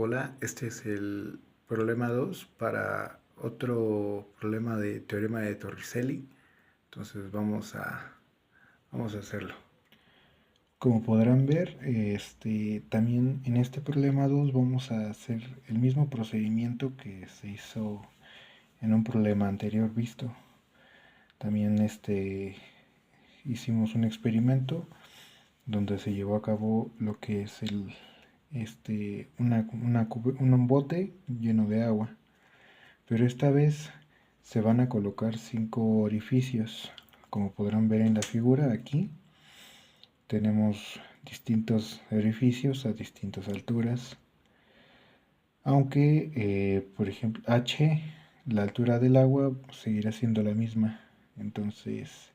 Hola, este es el problema 2 para otro problema de teorema de Torricelli. Entonces vamos a hacerlo. Como podrán ver, también en este problema 2 vamos a hacer el mismo procedimiento que se hizo en un problema anterior visto. También hicimos un experimento donde se llevó a cabo lo que es un bote lleno de agua, pero esta vez se van a colocar 5 orificios. Como podrán ver en la figura aquí, tenemos distintos orificios a distintas alturas, aunque por ejemplo H, la altura del agua, seguirá siendo la misma. Entonces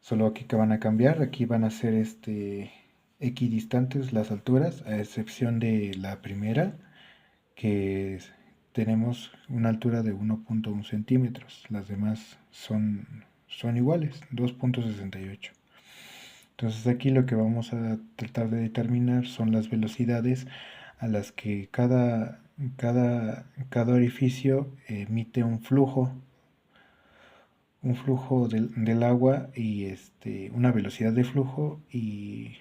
solo aquí que van a cambiar, aquí van a ser equidistantes las alturas, a excepción de la primera, que tenemos una altura de 1.1 centímetros. Las demás son iguales, 2.68. Entonces aquí lo que vamos a tratar de determinar son las velocidades a las que cada orificio emite un flujo del agua y una velocidad de flujo y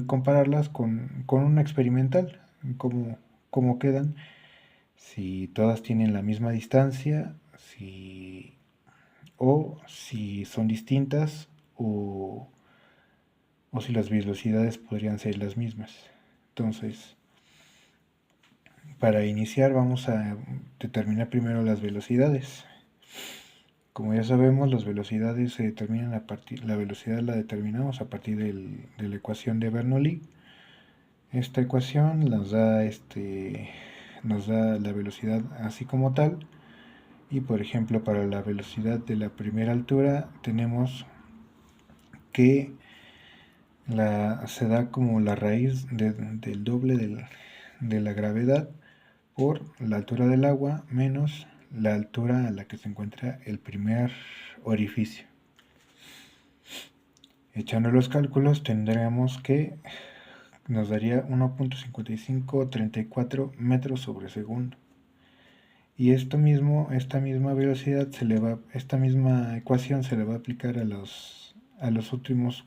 compararlas con una experimental, cómo quedan, si todas tienen la misma distancia, o si son distintas, o si las velocidades podrían ser las mismas. Entonces, para iniciar vamos a determinar primero las velocidades. Como ya sabemos, las velocidades se determinan la velocidad la determinamos a partir de la ecuación de Bernoulli. Esta ecuación nos da la velocidad así como tal. Y por ejemplo, para la velocidad de la primera altura tenemos que se da como la raíz del doble de la gravedad por la altura del agua menos la altura a la que se encuentra el primer orificio. Echando los cálculos tendríamos que nos daría 1.5534 metros sobre segundo. Y esta misma velocidad esta misma ecuación se le va a aplicar a los otros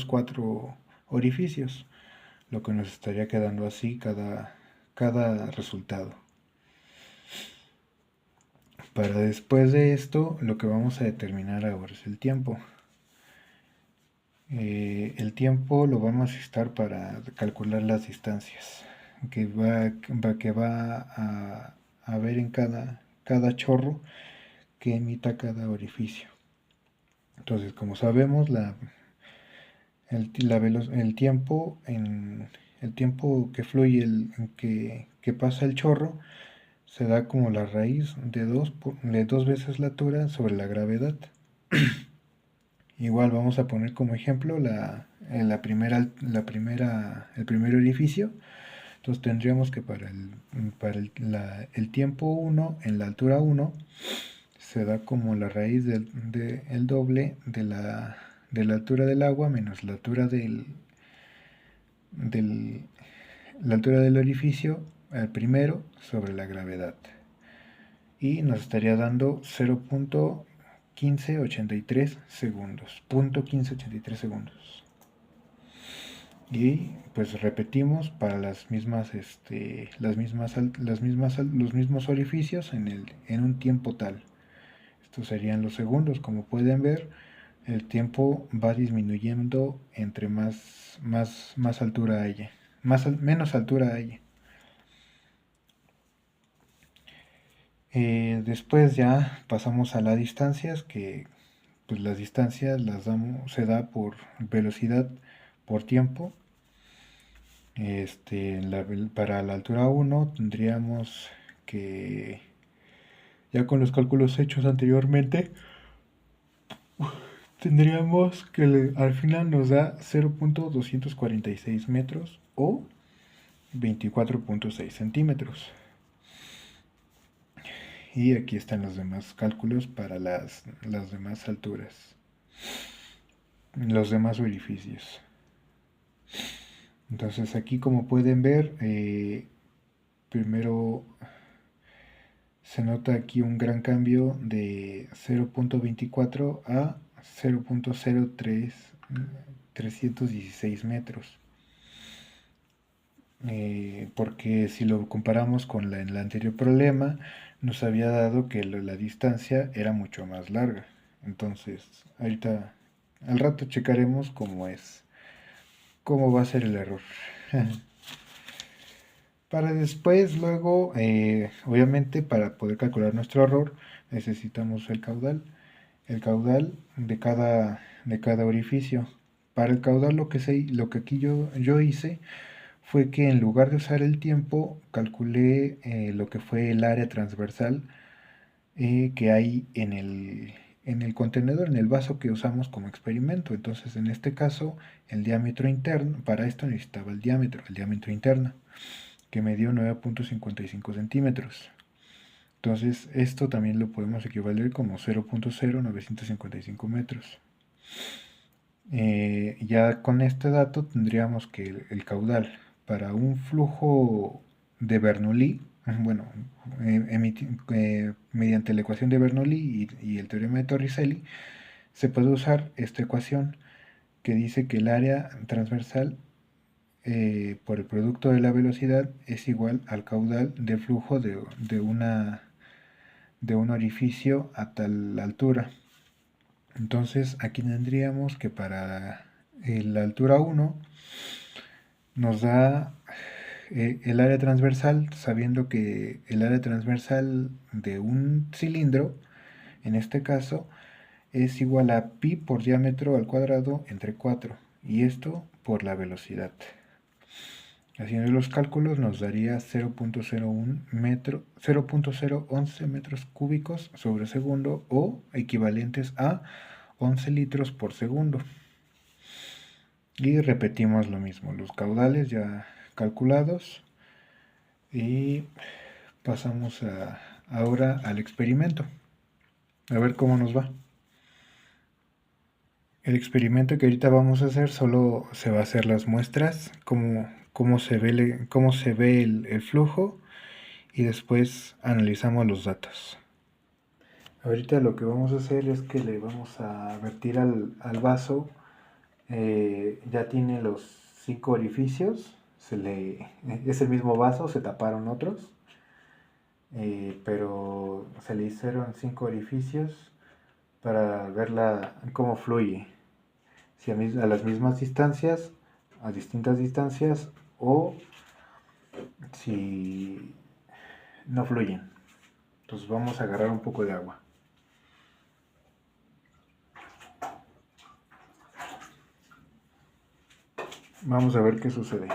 4 orificios, lo que nos estaría quedando así cada resultado. Para después de esto, lo que vamos a determinar ahora es el tiempo. El tiempo lo vamos a necesitar para calcular las distancias que va a haber en cada chorro que emita cada orificio. Entonces, como sabemos, el tiempo que fluye, que pasa el chorro, se da como la raíz de dos veces la altura sobre la gravedad. Igual vamos a poner como ejemplo el primer orificio. Entonces tendríamos que para el tiempo 1 en la altura 1 se da como la raíz el doble de la altura del agua menos la altura la altura del orificio al primero sobre la gravedad. Y nos estaría dando 0.1583 segundos. 0.1583 segundos. Y pues repetimos para los mismos orificios en un tiempo tal. Estos serían los segundos. Como pueden ver, el tiempo va disminuyendo entre más altura haya, menos altura haya. Después ya pasamos a las distancias, que pues las distancias se da por velocidad por tiempo. Para la altura 1 tendríamos que, ya con los cálculos hechos anteriormente, tendríamos que al final nos da 0.246 metros o 24.6 centímetros. Y aquí están los demás cálculos para las demás alturas, los demás orificios. Entonces aquí, como pueden ver, primero se nota aquí un gran cambio de 0.24 a 0.0316 metros. Porque si lo comparamos con el anterior problema, nos había dado que la distancia era mucho más larga. Entonces, ahorita, al rato checaremos cómo va a ser el error. Para después, luego, obviamente, para poder calcular nuestro error, necesitamos el caudal de cada orificio. Para el caudal, lo que aquí yo hice fue que, en lugar de usar el tiempo, calculé lo que fue el área transversal que hay en el contenedor, en el vaso que usamos como experimento. Entonces, en este caso, el diámetro interno, para esto necesitaba el diámetro interno, que me dio 9.55 centímetros. Entonces, esto también lo podemos equivaler como 0.0955 metros. Ya con este dato tendríamos que el caudal para un flujo de Bernoulli, bueno, mediante la ecuación de Bernoulli y el teorema de Torricelli, se puede usar esta ecuación que dice que el área transversal por el producto de la velocidad es igual al caudal de flujo de un orificio a tal altura. Entonces aquí tendríamos que para la altura 1 nos da el área transversal, sabiendo que el área transversal de un cilindro, en este caso, es igual a pi por diámetro al cuadrado entre 4, y esto por la velocidad. Haciendo los cálculos nos daría 0.011 metros cúbicos sobre segundo, o equivalentes a 11 litros por segundo. Y repetimos lo mismo, los caudales ya calculados, y pasamos ahora al experimento, a ver cómo nos va. El experimento que ahorita vamos a hacer solo se va a hacer las muestras, cómo se ve el flujo, y después analizamos los datos. Ahorita lo que vamos a hacer es que le vamos a vertir al vaso. Ya tiene los 5 orificios, es el mismo vaso, se taparon otros, pero se le hicieron 5 orificios para ver cómo fluye, si a las mismas distancias, a distintas distancias, o si no fluyen. Entonces vamos a agarrar un poco de agua. Vamos a ver qué sucede.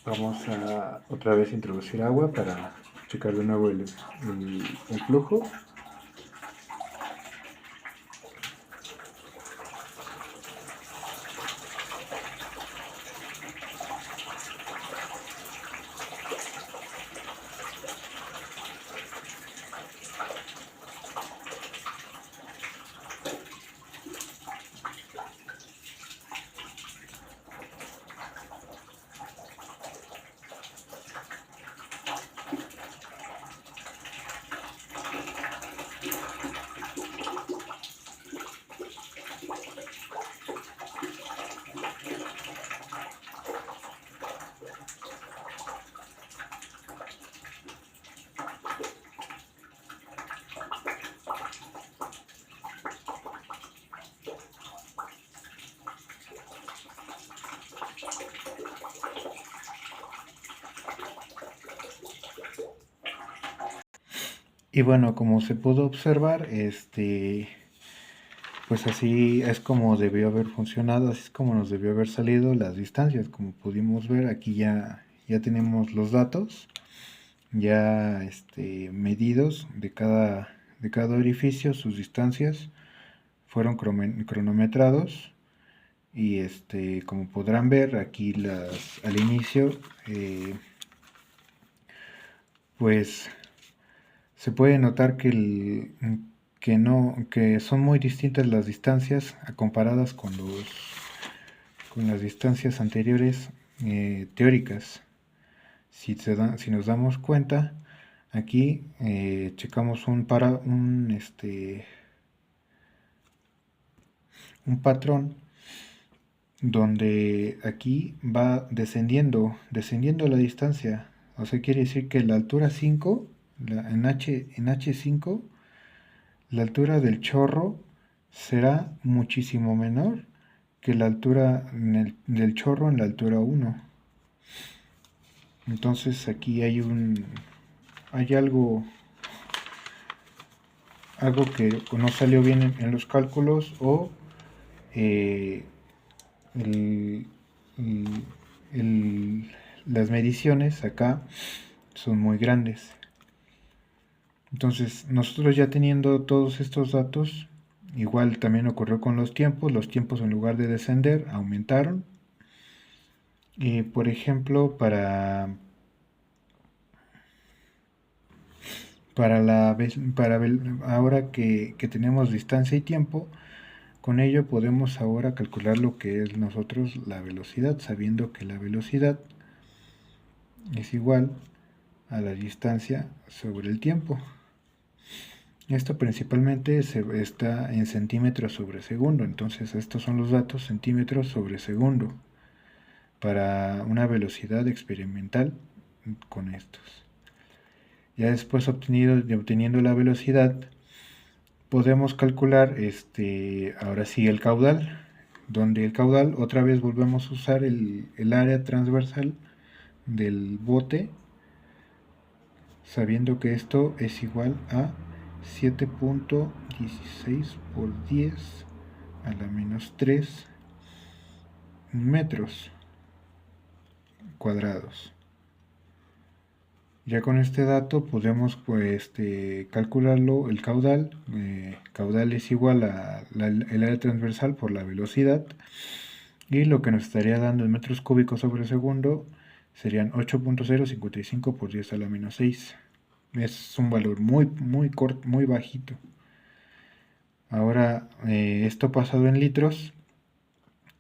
Vamos a otra vez introducir agua para checar de nuevo el flujo. Y bueno, como se pudo observar, pues así es como debió haber funcionado, así es como nos debió haber salido las distancias. Como pudimos ver, aquí ya tenemos los datos ya medidos de cada orificio, sus distancias fueron cronometrados y como podrán ver aquí al inicio, pues se puede notar que son muy distintas las distancias comparadas con las distancias anteriores teóricas. Si nos damos cuenta, aquí checamos un patrón donde aquí va descendiendo la distancia. O sea, quiere decir que la altura 5, en H5, la altura del chorro será muchísimo menor que la altura del chorro en la altura 1. Entonces aquí hay algo que no salió bien en los cálculos, o eh, el- el- el- las mediciones acá son muy grandes. Entonces, nosotros ya teniendo todos estos datos, igual también ocurrió con los tiempos en lugar de descender aumentaron. Por ejemplo, ahora que tenemos distancia y tiempo, con ello podemos ahora calcular lo que es nosotros la velocidad, sabiendo que la velocidad es igual a la distancia sobre el tiempo. Esto principalmente está en centímetros sobre segundo, entonces estos son los datos centímetros sobre segundo para una velocidad experimental con estos. Ya después obteniendo la velocidad, podemos calcular ahora sí el caudal, donde el caudal otra vez volvemos a usar el área transversal del bote, sabiendo que esto es igual a 7.16 por 10 a la menos 3 metros cuadrados. Ya con este dato podemos pues, calcularlo, el caudal. Caudal es igual a el área transversal por la velocidad, y lo que nos estaría dando en metros cúbicos sobre segundo serían 8.055 por 10 a la menos 6. Es un valor muy corto, muy bajito. Ahora, esto pasado en litros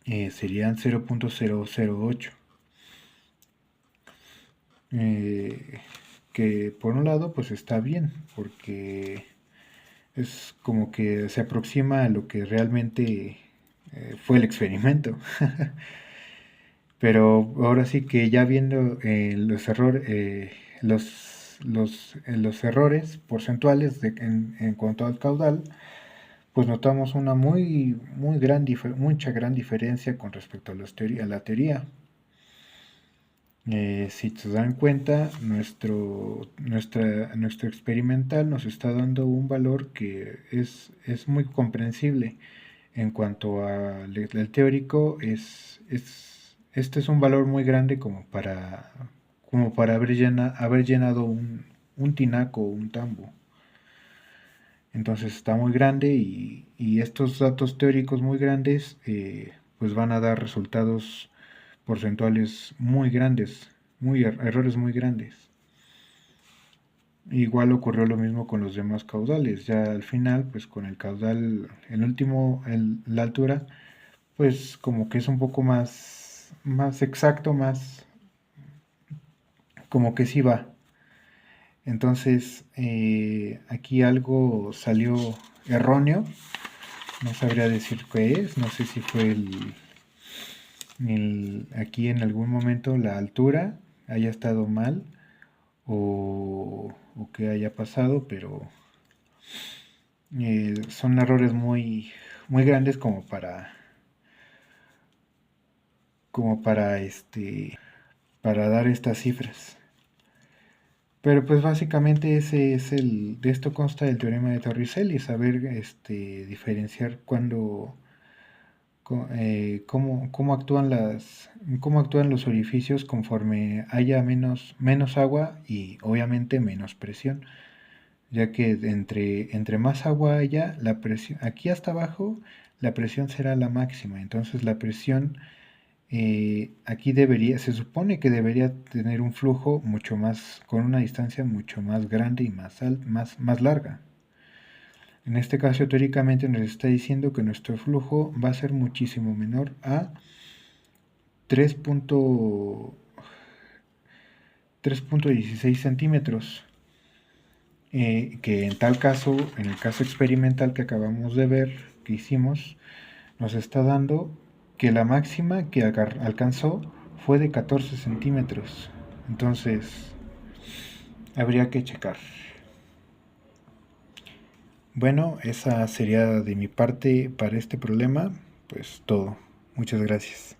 serían 0.008. Que por un lado pues está bien, porque es como que se aproxima a lo que realmente fue el experimento. Pero ahora sí que ya viendo los errores porcentuales en cuanto al caudal, pues notamos una mucha gran diferencia con respecto a la teoría. Si se dan cuenta, nuestro experimental nos está dando un valor que es muy comprensible. En cuanto al teórico, este es un valor muy grande como para haber llenado un tinaco o un tambo. Entonces está muy grande, y estos datos teóricos muy grandes pues van a dar resultados porcentuales muy grandes, errores muy grandes. Igual ocurrió lo mismo con los demás caudales. Ya al final, pues con el caudal, el último, la altura, pues como que es un poco más exacto, más como que sí va. Entonces, aquí algo salió erróneo. No sabría decir qué es. No sé si fue aquí en algún momento la altura haya estado mal, o que haya pasado, pero son errores muy grandes como para dar estas cifras. Pero pues básicamente ese es de esto consta el teorema de Torricelli, saber diferenciar cómo actúan los orificios conforme haya menos agua y obviamente menos presión, ya que entre más agua haya, la presión, aquí hasta abajo, la presión será la máxima, entonces la presión aquí se supone que debería tener un flujo mucho más, con una distancia mucho más grande y más larga. En este caso, teóricamente nos está diciendo que nuestro flujo va a ser muchísimo menor a 3.16 centímetros, que en tal caso, en el caso experimental que acabamos de ver, que hicimos, nos está dando que la máxima que alcanzó fue de 14 centímetros. Entonces, habría que checar. Bueno, esa sería de mi parte para este problema. Pues todo. Muchas gracias.